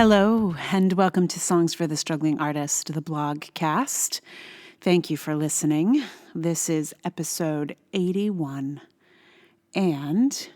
Hello, and welcome to Songs for the Struggling Artist, the blog cast. Thank you for listening. This is episode 81, and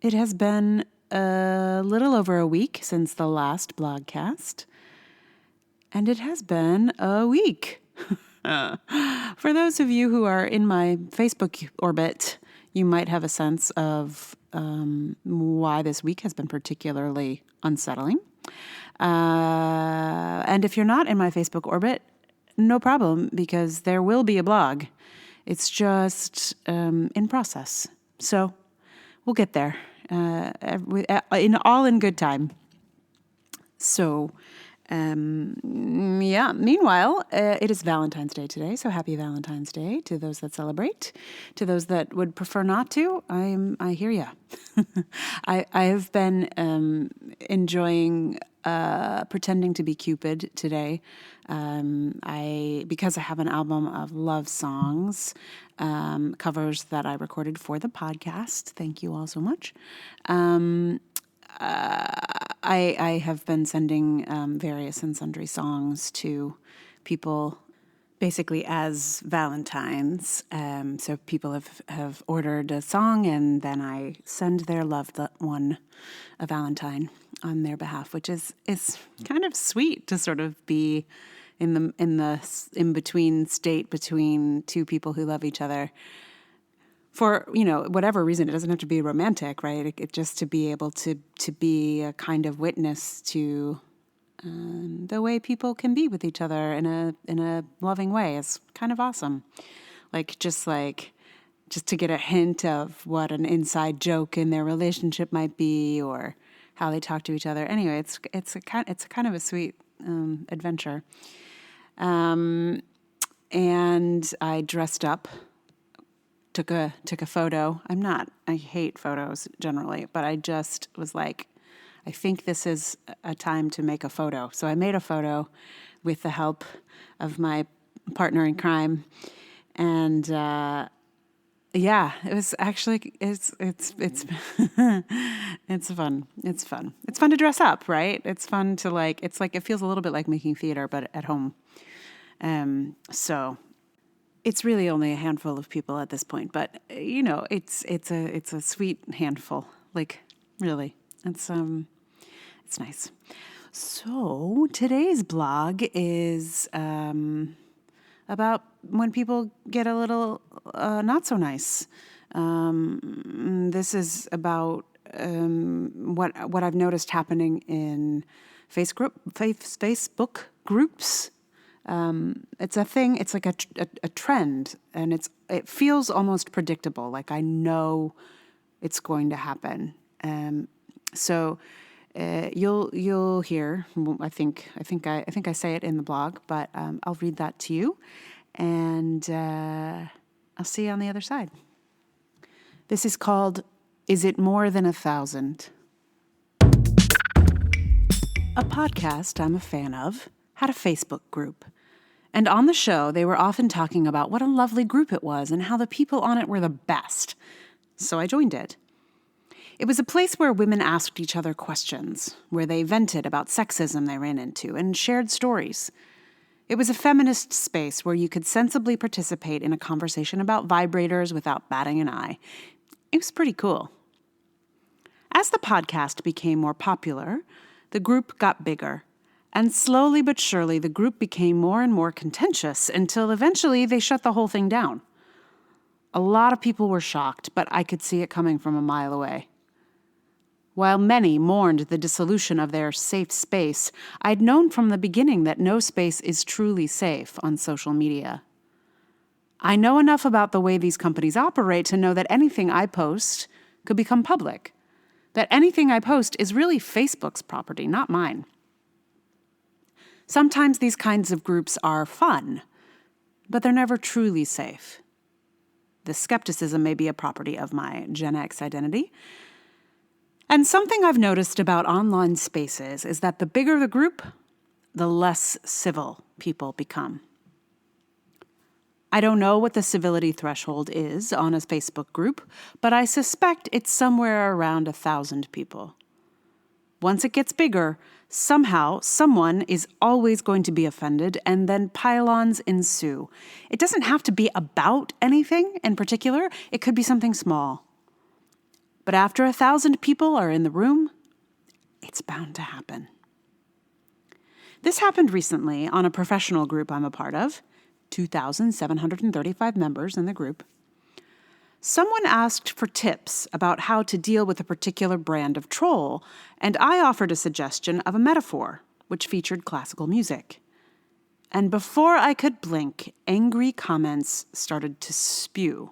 it has been a little over a week since the last blogcast, and it has been a week. For those of you who are in my Facebook orbit, you might have a sense of why this week has been particularly unsettling. And if you're not in my Facebook orbit, no problem, because there will be a blog. It's just in process. So we'll get there in good time. So, meanwhile, it is Valentine's Day today, so happy Valentine's Day to those that celebrate. To those that would prefer not to, I hear ya. I have been enjoying pretending to be Cupid today. Because I have an album of love songs, covers that I recorded for the podcast. Thank you all so much. I have been sending various and sundry songs to people basically as Valentines. So people have ordered a song, and then I send their loved one a Valentine on their behalf, which is kind of sweet to sort of be in the in-between state between two people who love each other. For, whatever reason, it doesn't have to be romantic, right? It just to be able to be a kind of witness to the way people can be with each other in a loving way is kind of awesome. Just to get a hint of what an inside joke in their relationship might be, or how they talk to each other. Anyway, it's a kind of a sweet adventure. And I dressed up. Took a photo. I hate photos generally, but I just was like, I think this is a time to make a photo. So I made a photo with the help of my partner in crime. And, it was actually, it's it's fun. It's fun. It's fun to dress up, right? It's fun to it feels a little bit like making theater, but at home. So it's really only a handful of people at this point, but it's a sweet handful. Really, it's nice. So today's blog is about when people get a little not so nice. This is about what I've noticed happening in Facebook groups. It's a thing. It's like a trend, and it feels almost predictable. Like I know it's going to happen. So you'll hear. I think I say it in the blog, but I'll read that to you, and I'll see you on the other side. This is called "Is It More Than 1,000?" A podcast I'm a fan of had a Facebook group. And on the show, they were often talking about what a lovely group it was and how the people on it were the best. So I joined it. It was a place where women asked each other questions, where they vented about sexism they ran into and shared stories. It was a feminist space where you could sensibly participate in a conversation about vibrators without batting an eye. It was pretty cool. As the podcast became more popular, the group got bigger. And slowly but surely, the group became more and more contentious until eventually they shut the whole thing down. A lot of people were shocked, but I could see it coming from a mile away. While many mourned the dissolution of their safe space, I'd known from the beginning that no space is truly safe on social media. I know enough about the way these companies operate to know that anything I post could become public. That anything I post is really Facebook's property, not mine. Sometimes these kinds of groups are fun, but they're never truly safe. The skepticism may be a property of my Gen X identity. And something I've noticed about online spaces is that the bigger the group, the less civil people become. I don't know what the civility threshold is on a Facebook group, but I suspect it's somewhere around 1,000 people. Once it gets bigger, somehow someone is always going to be offended, and then pile-ons ensue. It doesn't have to be about anything in particular. It could be something small. But after 1,000 people are in the room, it's bound to happen. This happened recently on a professional group I'm a part of, 2,735 members in the group. Someone asked for tips about how to deal with a particular brand of troll, and I offered a suggestion of a metaphor, which featured classical music. And before I could blink, angry comments started to spew.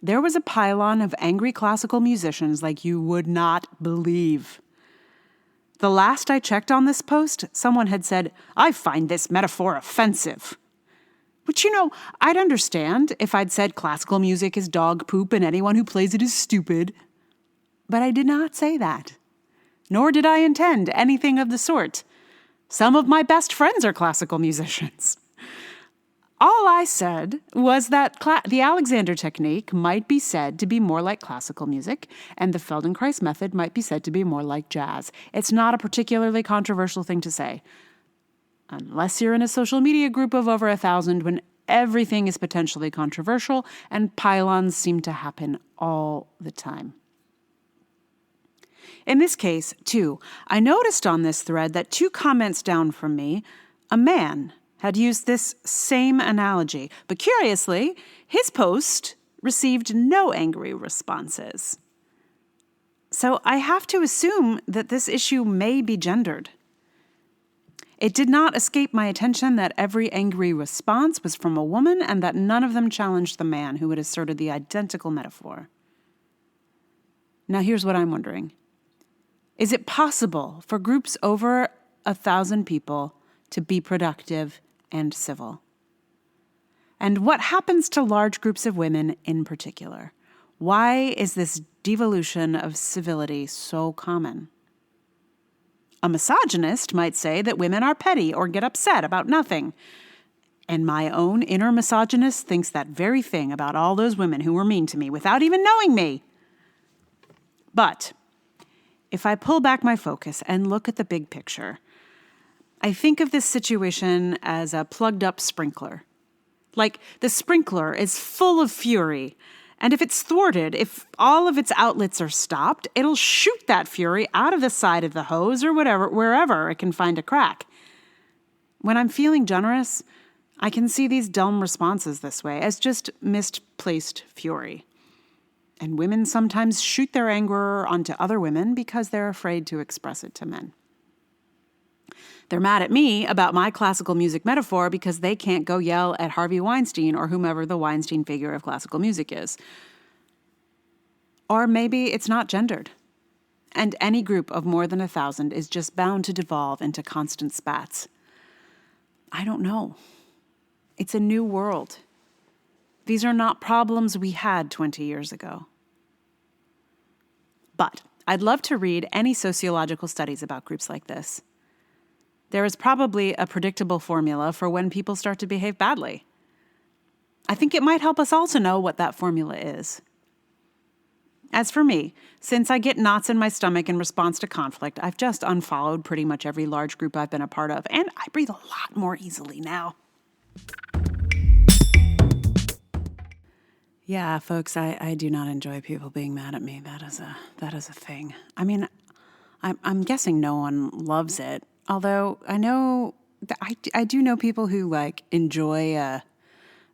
There was a pylon of angry classical musicians like you would not believe. The last I checked on this post, someone had said, "I find this metaphor offensive." Which, I'd understand if I'd said classical music is dog poop and anyone who plays it is stupid. But I did not say that. Nor did I intend anything of the sort. Some of my best friends are classical musicians. All I said was that the Alexander technique might be said to be more like classical music, and the Feldenkrais method might be said to be more like jazz. It's not a particularly controversial thing to say. Unless you're in a social media group of over 1,000 when everything is potentially controversial and pylons seem to happen all the time. In this case, too, I noticed on this thread that 2 comments down from me, a man had used this same analogy, but curiously, his post received no angry responses. So I have to assume that this issue may be gendered. It did not escape my attention that every angry response was from a woman and that none of them challenged the man who had asserted the identical metaphor. Now here's what I'm wondering. Is it possible for groups over 1,000 people to be productive and civil? And what happens to large groups of women in particular? Why is this devolution of civility so common? A misogynist might say that women are petty or get upset about nothing. And my own inner misogynist thinks that very thing about all those women who were mean to me without even knowing me. But if I pull back my focus and look at the big picture, I think of this situation as a plugged-up sprinkler. Like the sprinkler is full of fury, and if it's thwarted, if all of its outlets are stopped, it'll shoot that fury out of the side of the hose or wherever it can find a crack. When I'm feeling generous, I can see these dumb responses this way as just misplaced fury. And women sometimes shoot their anger onto other women because they're afraid to express it to men. They're mad at me about my classical music metaphor because they can't go yell at Harvey Weinstein or whomever the Weinstein figure of classical music is. Or maybe it's not gendered, and any group of more than 1,000 is just bound to devolve into constant spats. I don't know. It's a new world. These are not problems we had 20 years ago. But I'd love to read any sociological studies about groups like this. There is probably a predictable formula for when people start to behave badly. I think it might help us all to know what that formula is. As for me, since I get knots in my stomach in response to conflict, I've just unfollowed pretty much every large group I've been a part of, and I breathe a lot more easily now. Yeah, folks, I do not enjoy people being mad at me. That is a thing. I mean, I'm guessing no one loves it. Although I know I do know people who enjoy a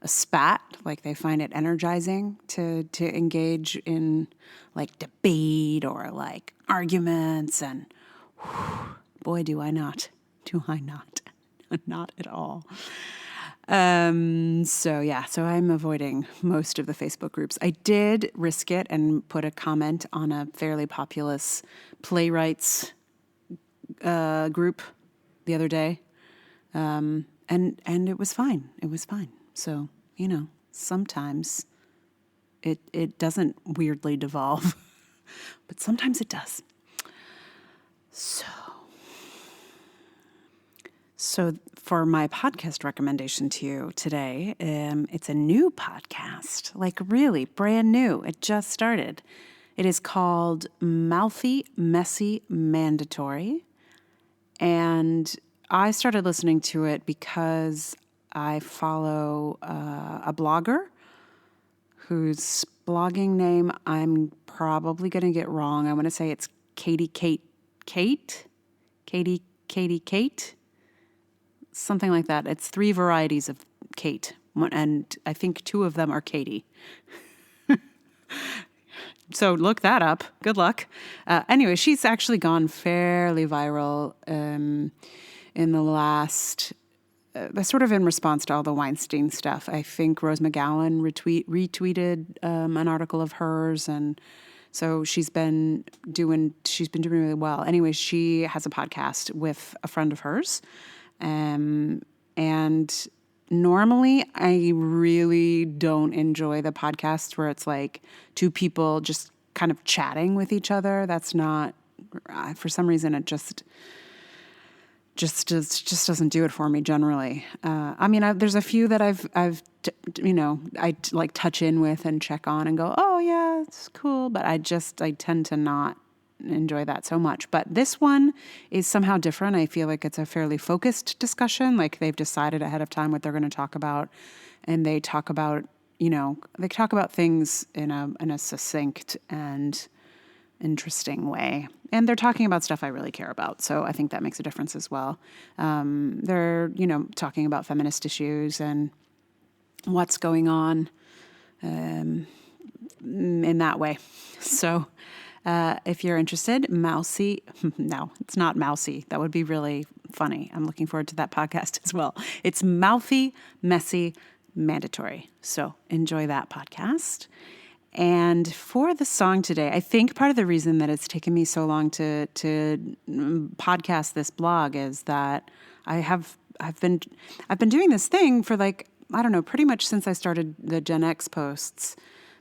spat, they find it energizing to engage in debate or arguments, and boy, do I not, not at all. So I'm avoiding most of the Facebook groups. I did risk it and put a comment on a fairly populous playwrights group the other day. And it was fine. It was fine. So, sometimes it doesn't weirdly devolve, but sometimes it does. So for my podcast recommendation to you today, it's a new podcast, really brand new. It just started. It is called Mouthy, Messy, Mandatory. And I started listening to it because I follow a blogger whose blogging name I'm probably going to get wrong. I want to say it's Katie Kate, something like that. It's 3 varieties of Kate, and I think 2 of them are Katie. So look that up. Good luck. Anyway, she's actually gone fairly viral in the last, sort of in response to all the Weinstein stuff. I think Rose McGowan retweeted an article of hers, and so she's been doing really well. Anyway, she has a podcast with a friend of hers, and normally, I really don't enjoy the podcasts where it's like 2 people just kind of chatting with each other. That's not, for some reason, it just doesn't do it for me generally. I mean, there's a few that I like touch in with and check on and go, oh yeah, it's cool. But I tend to not enjoy that so much. But this one is somehow different. I feel like it's a fairly focused discussion. Like they've decided ahead of time what they're going to talk about, and they talk about things in a succinct and interesting way. And they're talking about stuff I really care about. So I think that makes a difference as well. They're, talking about feminist issues and what's going on in that way. So if you're interested, Mousy, no, it's not Mousy. That would be really funny. I'm looking forward to that podcast as well. It's Mouthy, Messy, Mandatory. So enjoy that podcast. And for the song today, I think part of the reason that it's taken me so long to podcast this blog is that I've been doing this thing for pretty much since I started the Gen X posts,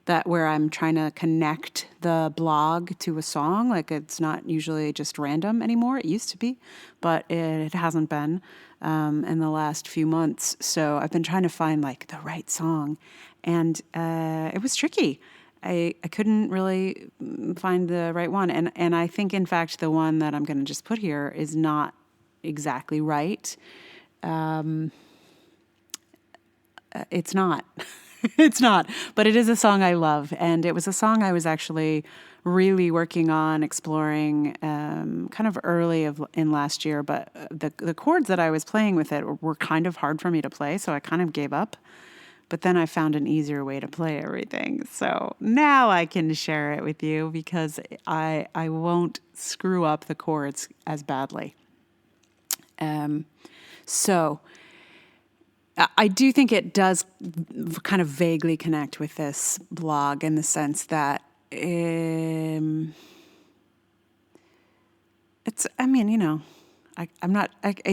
that where I'm trying to connect the blog to a song. Like it's not usually just random anymore. It used to be, but it hasn't been in the last few months. So I've been trying to find the right song, and it was tricky. I couldn't really find the right one. And I think, in fact, the one that I'm going to just put here is not exactly right. It's not. It's not. But it is a song I love. And it was a song I was actually really working on, exploring kind of early in last year. But the chords that I was playing with it were kind of hard for me to play, so I kind of gave up. But then I found an easier way to play everything. So now I can share it with you because I won't screw up the chords as badly. So I do think it does kind of vaguely connect with this blog in the sense that in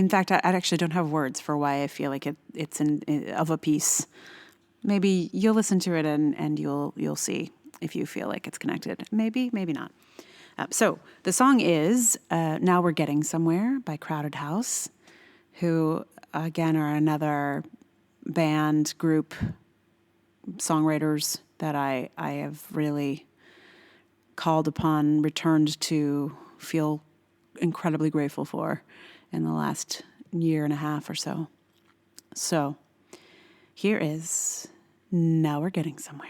fact, I actually don't have words for why I feel like it's of a piece. Maybe you'll listen to it and you'll see if you feel like it's connected. Maybe not. So the song is Now We're Getting Somewhere by Crowded House, who, again, are another band, group, songwriters that I have really called upon, returned to, feel incredibly grateful for in the last year and a half or so. So here is Now We're Getting Somewhere.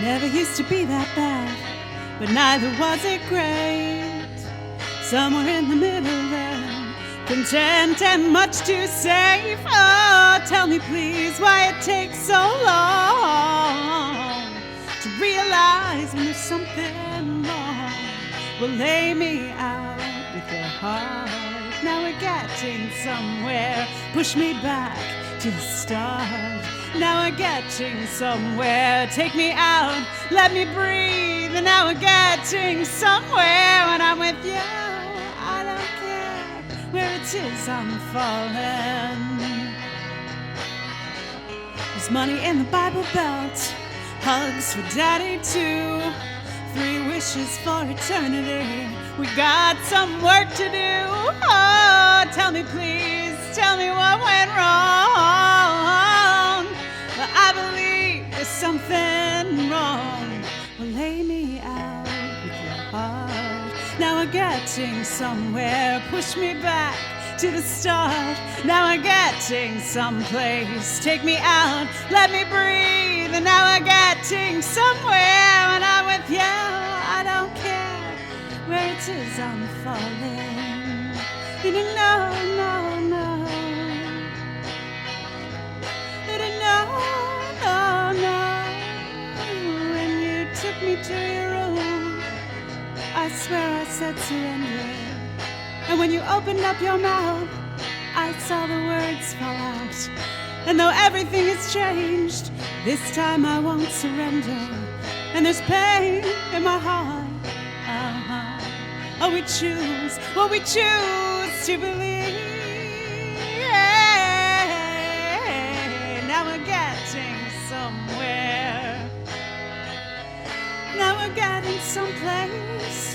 Never used to be that bad, but neither was it great. Somewhere in the middle there, content and much to say. Oh, tell me please why it takes so long to realize when there's something wrong. Well, lay me out with your heart. Now we're getting somewhere. Push me back to the start. Now we're getting somewhere. Take me out, let me breathe. And now we're getting somewhere. When I'm with you, I don't care where it is I'm falling. There's money in the Bible Belt, hugs for daddy too, 3 wishes for eternity. We got some work to do. Oh, tell me please, tell me what went wrong. Well, I believe there's something wrong. Well, lay me out with your heart. Now we're getting somewhere. Push me back to the start. Now we're getting someplace. Take me out, let me breathe. And now we're getting somewhere. When I'm with you, I don't care where it is I'm falling. You didn't know, no, no. You didn't know, no, no. When you took me to your room, I swear I said surrender. And when you opened up your mouth, I saw the words fall out. And though everything has changed, this time I won't surrender. And there's pain in my heart. Oh, we choose what we choose to believe. Now we're getting somewhere. Now we're getting someplace.